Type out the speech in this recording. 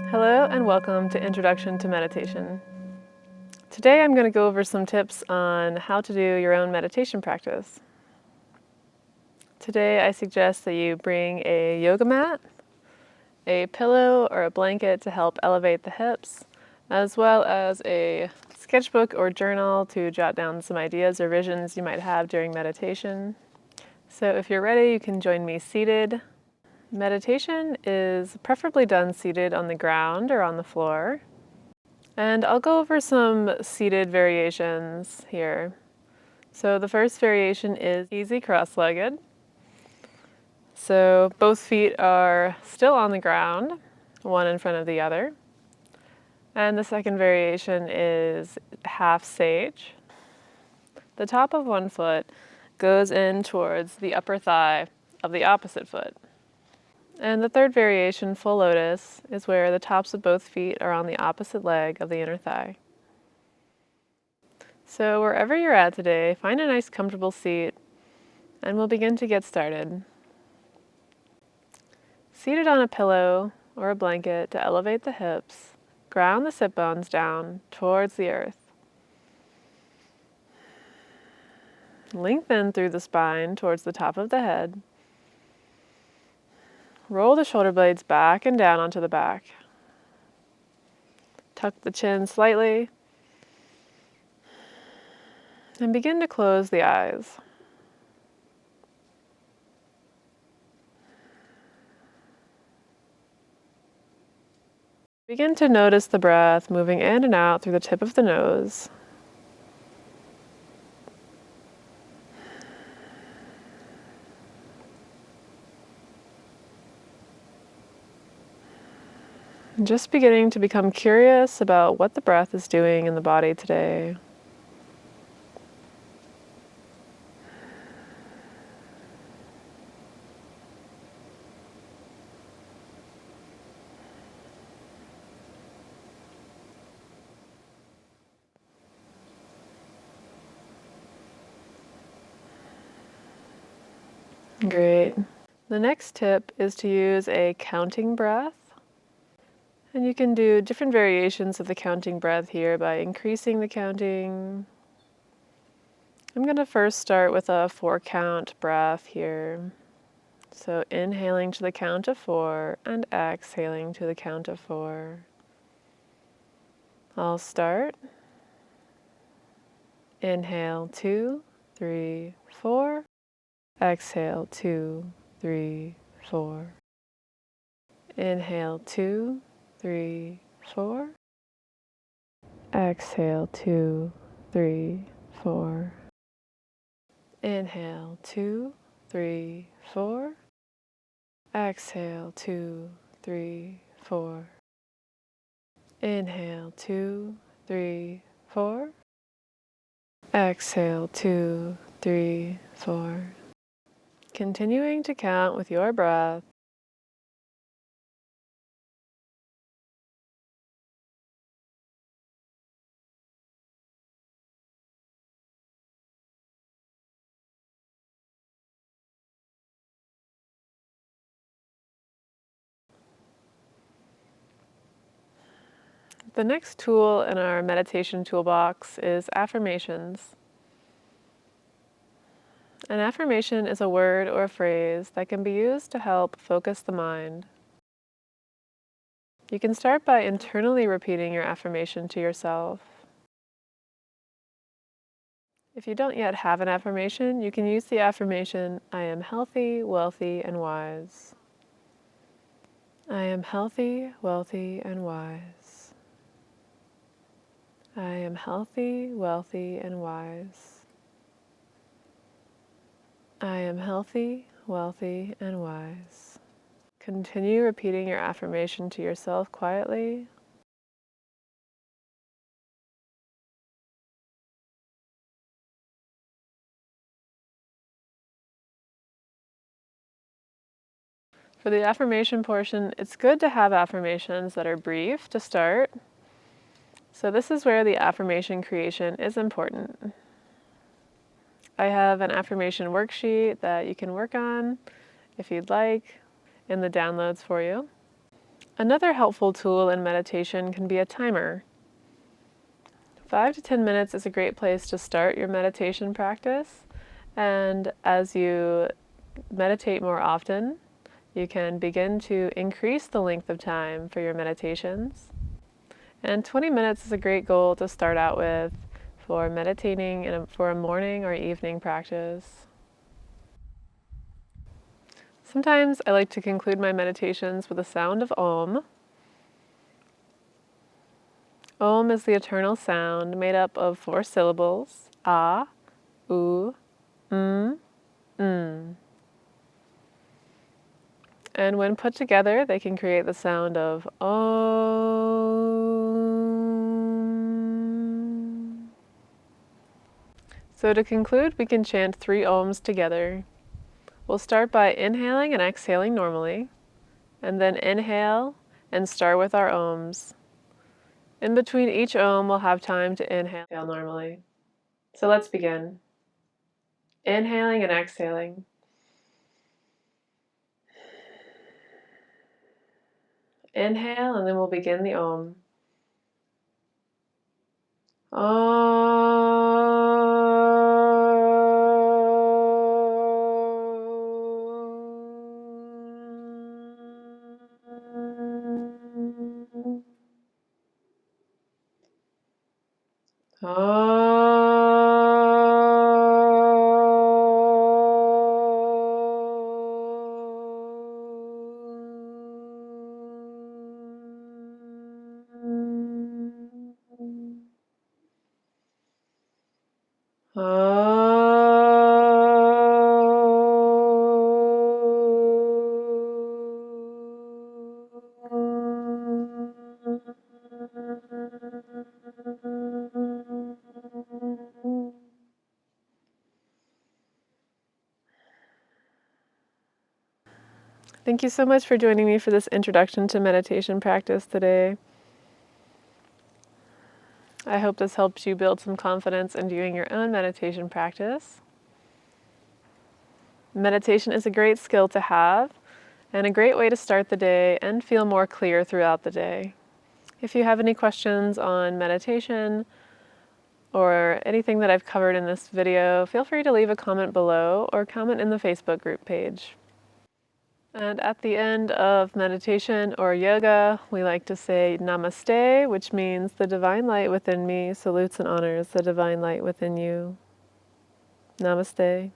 Hello and welcome to Introduction to Meditation. Today I'm going to go over some tips on how to do your own meditation practice. Today I suggest that you bring a yoga mat, a pillow or a blanket to help elevate the hips, as well as a sketchbook or journal to jot down some ideas or visions you might have during meditation. So if you're ready, you can join me seated. Meditation is preferably done seated on the ground or on the floor. And I'll go over some seated variations here. So the first variation is easy cross-legged. So both feet are still on the ground, one in front of the other. And the second variation is half sage. The top of one foot goes in towards the upper thigh of the opposite foot. And the third variation, full lotus, is where the tops of both feet are on the opposite leg of the inner thigh. So wherever you're at today, find a nice comfortable seat and we'll begin to get started. Seated on a pillow or a blanket to elevate the hips, ground the sit bones down towards the earth. Lengthen through the spine towards the top of the head. Roll the shoulder blades back and down onto the back. Tuck the chin slightly and begin to close the eyes. Begin to notice the breath moving in and out through the tip of the nose. Just beginning to become curious about what the breath is doing in the body today. Great. The next tip is to use a counting breath. And you can do different variations of the counting breath here by increasing the counting. I'm going to first start with a 4-count breath here. So inhaling to the count of 4 and exhaling to the count of 4. I'll start. Inhale 2, 3, 4. Exhale 2, 3, 4. Inhale 2, 3, 4. Exhale 2, 3, 4. Inhale 2, 3, 4. Exhale 2, 3, 4. Inhale 2, 3, 4. Exhale 2, 3, 4. Continuing to count with your breath. The next tool in our meditation toolbox is affirmations. An affirmation is a word or a phrase that can be used to help focus the mind. You can start by internally repeating your affirmation to yourself. If you don't yet have an affirmation, you can use the affirmation, I am healthy, wealthy, and wise. I am healthy, wealthy, and wise. I am healthy, wealthy, and wise. I am healthy, wealthy, and wise. Continue repeating your affirmation to yourself quietly. For the affirmation portion, it's good to have affirmations that are brief to start. So this is where the affirmation creation is important. I have an affirmation worksheet that you can work on if you'd like in the downloads for you. Another helpful tool in meditation can be a timer. 5 to 10 minutes is a great place to start your meditation practice, and as you meditate more often, you can begin to increase the length of time for your meditations. And 20 minutes is a great goal to start out with for meditating and for a morning or evening practice. Sometimes I like to conclude my meditations with a sound of Om. Om is the eternal sound made up of 4 syllables: A, U, M. And when put together, they can create the sound of Om. So to conclude, we can chant 3 Oms together. We'll start by inhaling and exhaling normally, and then inhale and start with our Oms. In between each Om, we'll have time to inhale normally. So let's begin. Inhaling and exhaling. Inhale, and then we'll begin the Om. Thank you so much for joining me for this introduction to meditation practice today. I hope this helps you build some confidence in doing your own meditation practice. Meditation is a great skill to have and a great way to start the day and feel more clear throughout the day. If you have any questions on meditation or anything that I've covered in this video, feel free to leave a comment below or comment in the Facebook group page. And at the end of meditation or yoga, we like to say namaste, which means the divine light within me salutes and honors the divine light within you. Namaste.